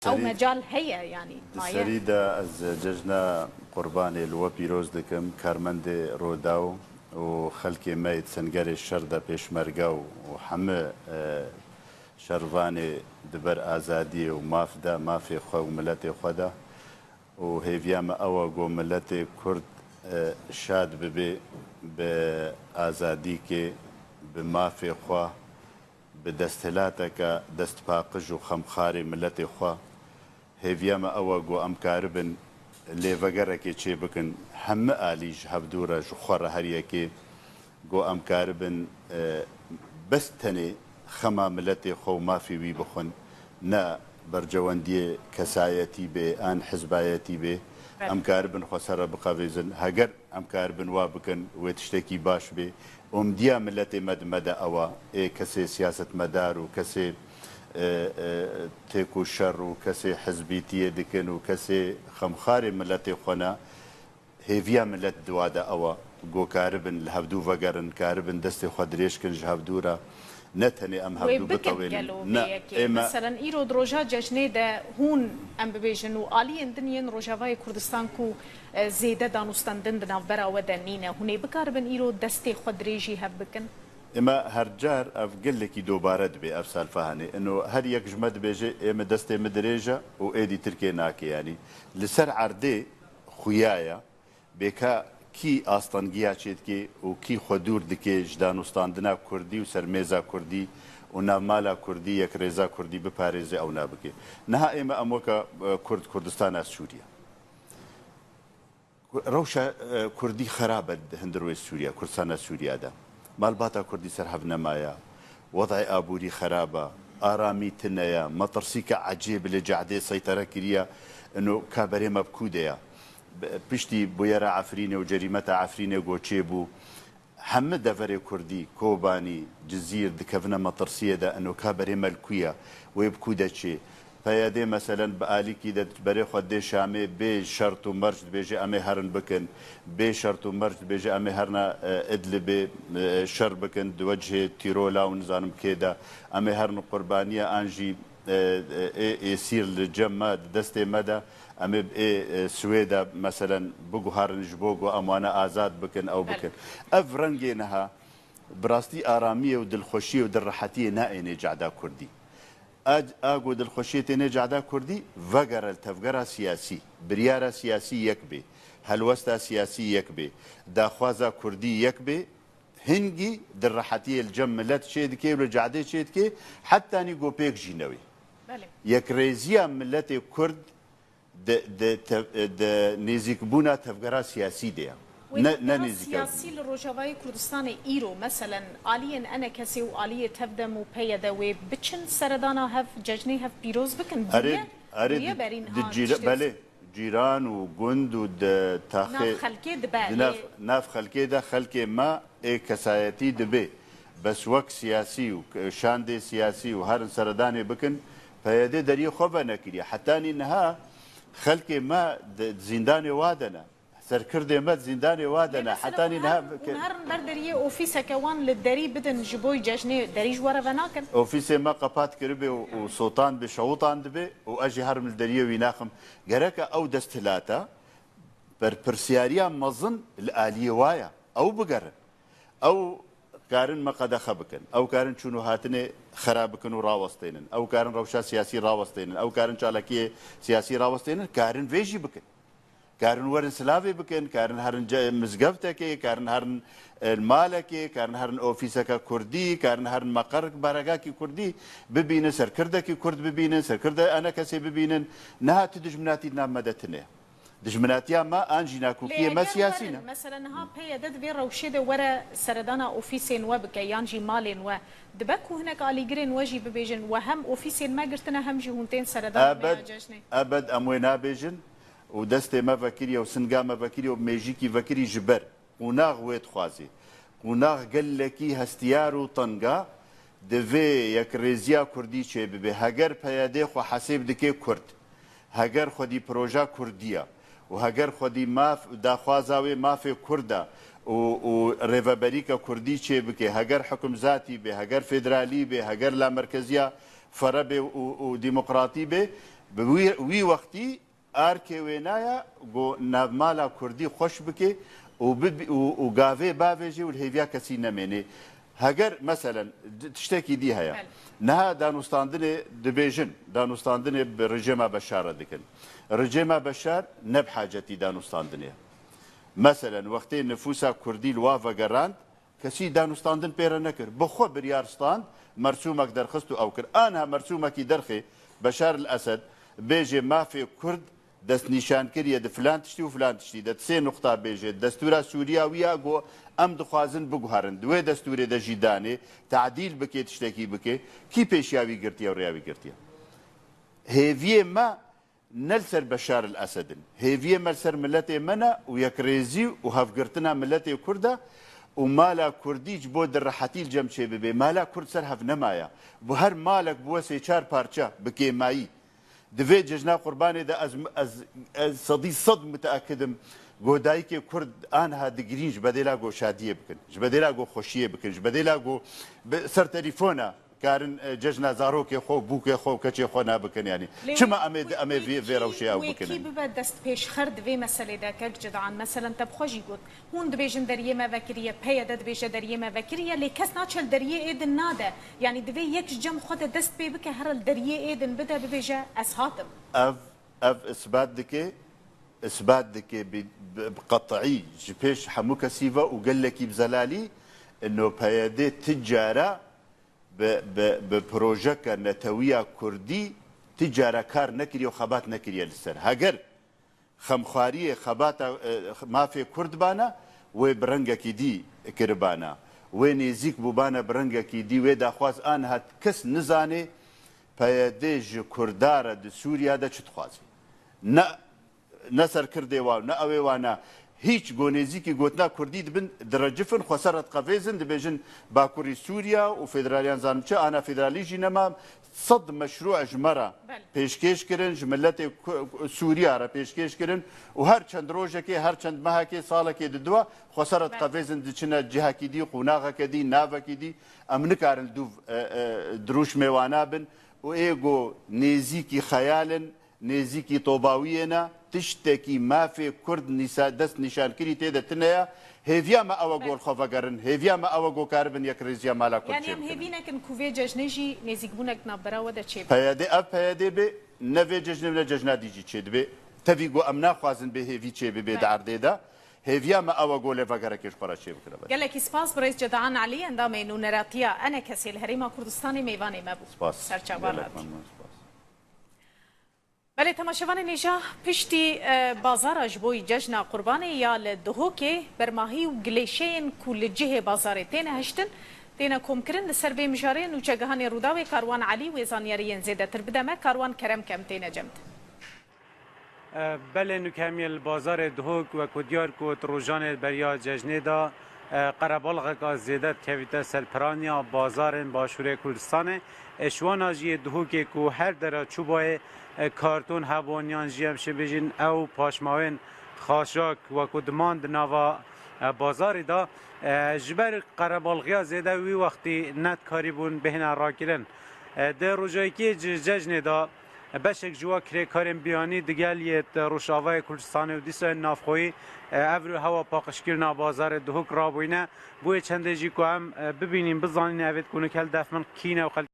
او مجال هەیە ینی سەریدا ئەز جەژنا قوربانێ لوە پیرۆز دەکەم کارمەندێ ڕۆدا و خەلکێ مەیت سنگەرێ شەردە پێشمەرگە و هەمە شەڕوانێ دبەر ئازادیە و مافدا مافێ خوا و ملەتێ خۆدا و هێڤیامە ئەوە گۆ ملەتێ کورد شاد ببێ بە ئازادیکێ بە مافێ خوا بە دەستهلاتەکە دەستپاقژ و خەمخارێ ملەتێ خوا هێڤیامە ئەوە گۆ ئەم کاربن لێڤەگەرەکێ چێ بکن هەمە ئالیژ هەفتوورە خۆڕە هەریەکێ گۆ ئەم کاربن بەست تەنێ خەما ملەتێ خۆ و مافی وی بخۆن نە بەرجەوەندیە کەسایەتی بێ ئان حزبایەتی بێ ئەم کاربن خۆسەرە بقەوێزن هەگەر ئەم کاربن وا بکەن وێ تشتێکی باش بێ ئومدیا ملەتێ مەدمەدە ئەوە کەسێ سیاست مەدار و کەسێ تێک و شەڕ و کەسێ حزبیتیە دکن و کەسێ خەمخارێ ملەتێ خۆنا هێڤیا ملەت دوادە ئەوە گۆ کاربن لە هەفتوو ڤەگەرن کاربن دەستی خۆ درێژکن ژ هەفتوورە نەتەنێ ئەم هەفتوو بتەوێنن مثلا ئیرۆ درۆژا جەژنێدە هون ئەم ببێژن و ئالیên دنیên ڕۆژاوای کوردستان و زێدە دانوستاندن di navbera de nîne hûnê bikarbin îro destê xwe dirêjî hev bikin ئێمە هەرجار ئەف گەلێکی دۆبارە دبێ ئەف سالفەهانێ ئەنۆ هەر یەک ژمە دبێژێ ئێمە دەستێ من درێژە و ئێدی ترکێ ناکە ینی لەسەر عەردێ خویایە بێکا کی ئاستەنگیا چێتکێ و کی خۆ دوور دکێ ji danûstandina کوردی و سەرمێزا کوردی و navmala کوردی یەک rêza کوردی بپارێزێ ئەو نابکێ نەها ئێمە ئەمۆکە کورد کوردستانە سووریا ڕەوشە کوردی خراپە هەندروێ سووریا کوردستانە سووریادا مالباتا کوردی سەر هەڤنەمایە وەضعی ئابووری خراپە ئارامی تنەیە مەترسیکە عەجێب لە جەعدێ سەیتەرە کریە ئەنۆ کابەرێمە بکوودەیە پشتی بۆیەرە عەفرینێ و جەریمەتە عەفرینێ گۆچێ بوو هەمە دەڤەرێ کوردی کۆبانی جزیر دکەڤنە مەترسیەدا ئەنۆ کابەرێمە لکویە وێ بکوودە چێ پەیادێ مەسەلەن بە ئالیکی بەرێ خۆ دێ شامێ بێ شەرت و مەرج بێژێ ئەمێ هەرن بکن بێ شەرت و مەرج بێژێ ئەمێ هەرنا ئدل بێ شەر بکن دووەجهێ تیرۆلا و نزانم کێدا ئەمێ هەرن قوربانیە ئانژی ئێسیر لە جەممە دەستێ مەدا ئەمێ سوێدا مەسەلەن بگوهارنش بۆ گۆ ئەمانە ئازاد بکن ئەو بکن ئەف ڕەنگێ نەها بڕاستی ئارامیە و دڵخۆشیە و دڕەحەتیە نائێنێ جعدا کوردی ئاگۆ دڵخۆشیێتێنێ جادا کوردی ڤەگەرە تەڤگەرە سیاسی بریارە سیاسی یەک بێ هەلوەستا سیاسی یەک بێ داخوازە کوردی یەک بێ هنگی دڕەحەتیە جەم ملەت چێ دکێ و لە جادێ چێ دکێ حەتانی گۆپێک ژینەوەی یەکڕێزیە ملەتێ کورد نێزیکبوونا تەڤگەرە سیاسی دەیە سیاسی لە ڕۆژاوای کوردستانی ئیرۆ مەسەلەن ئالیên ئەنە کەسێ و ئالیە تەفدەم و پەیەدە وێ بچن سەردانا هەف جەژنێ هەف پیرۆز بکن بەلێ جیران و گوند و ناف خەلکێدا خەلکێ ما کەسایەتی دەبێ بەس وەک سیاسی و شاندێ سیاسی و هەرن سەردانێ بکن پەیەدێ دەریە خۆ بە نەکریە حتانی نەها خەلکێ ما زیندانێ وادەنە سەرکردێ مەد زیندانێ وادەنە حتانی هەرن بەردەریە ئۆفیسەکەوان لە دەری بدن ji بۆی جەژنێ دەریژ وەرەڤە ناکەن ئۆفیسێ مە قەپات کردبێ و سۆتان بێ شەوتان دەبێ و ئەژی هەرم دەریە وی ناخم گەرەکە ئەو دەستهلاتە بەرپرسیاریان مەزن لە ئالیە وایە ئەو بگەرن ئەو کارن مەقەدەخە بکەن ئەو کارن چون و هاتنێ خراب بکن و ڕاوەستێنن ئەو کارن ڕەوشە سیاسی ڕاوەستێنن ئەو کارن چالاکیە سیاسی ڕاوەستێنن کارن وێژی بکەن کارن وەرن سلاوێ بکەن کارن هەرن مزگەفتەکێ کارن هەرن مالەکێ کارن هەرن ئۆفیسەکە کوردی کارن هەرن مەقەر بەرەگاکی کوردی ببینن سەرکردێکی کورد ببینن سەرکردە ئەنە کەسێ ببینن نەهات دژمناتی نامەدەتنێ دژمناتیان ما ئانجی ناکوکیە مە سیاسینە مەسەلەنها پێیەدە دەبێ ڕەوشێدە وەرە سەردانا ئۆفیسێن وە بکە یانجی مالێن وە دبەک و هەنێک ئالیگرێن وەژی ببێژن و هەم ئۆفیسێن مەگرتنە هەمژی هونتێن سەردان ئەبەد ئەموێ نابێژن و دەستێ مە ڤەکریە و سنگا مە ڤەکریە و مێژیکی ڤەکری ji ber قوناغ وێت خوازێ قوناغ گەلێکی هەستیار و تەنگا دەvê یەکڕێزیە کوردی چێ ببێ هەگەر پەیادێ خۆ حەسێب دکێ کورد هەگەر خودی پرۆژە کوردیە و هەگەر خودی ماف داخوازاوێ مافێ کووردە و ڕێڤەبەریکە کوردی چێ بکێ هەگەر حکم زاتی بێ هەگەر فێدرالی بێ هەگەر لا مرکزیە فەرە بێ و دیموقراتی بێ وی وقتی ئارکێ وێنایە بۆ ناومالا کوردی خۆش بکێ و گاوێ باوێژێ و هێڤیا کەسی نەمێنێ هەگەر مەسەلەن شتێکی دی هەیە نەها دانوستاندنێ دەبێژن دانوستاندنێ ڕژێما بەشارە دەکەن ڕژێما بەشار نەب حاجەتی دانوستاندنێ مەسەلەن وەختەی نفوسا کوردی لوا ڤەگەڕاند کەسی دانوستاندن پێرە نەکرد بەخۆ بریارستاند مەرسوومەک دەرخست و ئەو کرد ئانها مەرسوومەکی دەرخێ بەشار الئەسەد بێژێ مافێ کورد دەست نیشان کردیە فلان تشتی و فلان تشتی دە سێ نقطه بێژێت دەستورە سووریاویە گۆ ئەم دخوازن بگوهرن دوێ دەستورێ دەژی دانێ تعدیل بکێت شتێکی بکێ کی پێشیاوی گرتیە و ڕیاوی گرتیە هێڤیە مە نەلسەر بەشار الئەسەدن هێڤیە مەلسەر ملەتێ منە و یەکڕێزی و هەفگرتنا ملەتێ کوردە و مالا کوردیج بۆ دڕەحەتیل جەمچێ ببێ مالا کورد سەر هەف نەمایە بۆ هەر مالێک بووە سێ چار پارچە بکێمایی دەوێت جژنا قوربانێدا ئەز سەدی سەد متەئەکدم گۆدایکێ کورد ئانها دگرینج بەدێلا گۆ شادیە بکەن ژ بەدێلا گۆ خۆشیە بکەن ژ بەدێلا گۆ سەر تەلیفۆنە کارن جژنا زارۆکێ خۆ بووکێ خۆ کەچێ خۆ نابکەن ینی چما ئەمێ ڤێڕەوشەیە بکەن ببە دەست پێشخەر دەوێ مەسەلێدا کەک جدعان مەسەلەن تەبخۆژی گوت هون دەبێژن دەریێمە ڤەکریە پەیە دەبێژە دەریێمە ڤەکریە لێ کەس ناچەل دەریێ ئێدن نادە یعنی دەوێ یەک جەم خۆدە دەست پێ بکە هەرل دەریێ ئێدن بدە ببێژە ئەس هاتم ئەv ئثبات دکێ بقەتعی ji pêş hemû kesî ve û gelekî bizelalî nopeyedê ticare bi projeka netewiya Kurdî ticare kar nekiriye û xebat nekiriye li ser heger xemxwariyê xebata mafê Kurd bana wê bi rengekî dî kiribana wê nêzik bûbana bi rengekî dî wê daxwaz aniha kes nizanê peyedê ji Kurdara di Sûriya de çi dixwazî ne serkirdê wan ne ew ê wana hiç gonêzîkî gotina Kurdî dibin direcifin xweser qevêzin dibêjin Bakurî Sûriya û federaliyan zanim çi ana federalî jî nema sed meşrû ji me re pêşkêş kirin ji milletê Sûriya re pêşkêş kirin û her çend rojekê her çend mehekê salekê diduwa xweser qevêzin diçine cihekî dî qûnaxekê dî navekî dî em nikarin dûv dirûşmê wana bin û ê got nêzîkî xeyalin nêzîkî tobawiyê ne tiştekî mafê Kurd dest nîşankirî têde tineya hêviya me ew gol xwe vegerin hêviya me ew got karibin yekrêziya mala Kurd yani em hêvînekin ku vê cejnê jî nêzîkbûnek navbera we de çê peyedê ev peyedê bê ne vê cejnê ne cejna dî jî çê dibe tevî got em naxwazin bê hêvî çê bibe di erdê de hêviya me ew got lê vegerekê ji xwe re çê bikire gelekî spas bi rêz Cedahan Elî endamê nûneratiya enekesê li Herêma Kurdistanê mêvanê me bû serçavan بله تماشاوان نیجا پشتی بازار جبوی جشن قربانی یا لدهوکه برماهی و گلیشین کل جه بازار تین هشتن تین کم کرن سر به مجاره نوچگهانی روداوی کاروان علی و زانیارین زیده تر بدمه کاروان کرم کم تین جمد بله نکمیل بازار دهوک و کدیار کو تروجان بریا جشن دا قربالغ کا زیده کویته سلپرانیا بازار باشوره کردستان اشوان آجی دهوک کو هر در چوبای کارتون هوانیان جیم شبیجین او پاشماوین خاشاک و کدماند نوا بازار دا جبر قربالغیا زیده وی وقتی نت کاری بون بهن راکلن در روزایی که جشن دا بشک جوا کری کاریم بیانی دیگر یه روشاوای کردستان و دیسای نافخوی افرو هوا پاکشگیرنا بازار دهوک رابوینه بوی چنده جی که هم ببینیم بزانین اوید کنه کل دفمن کینه و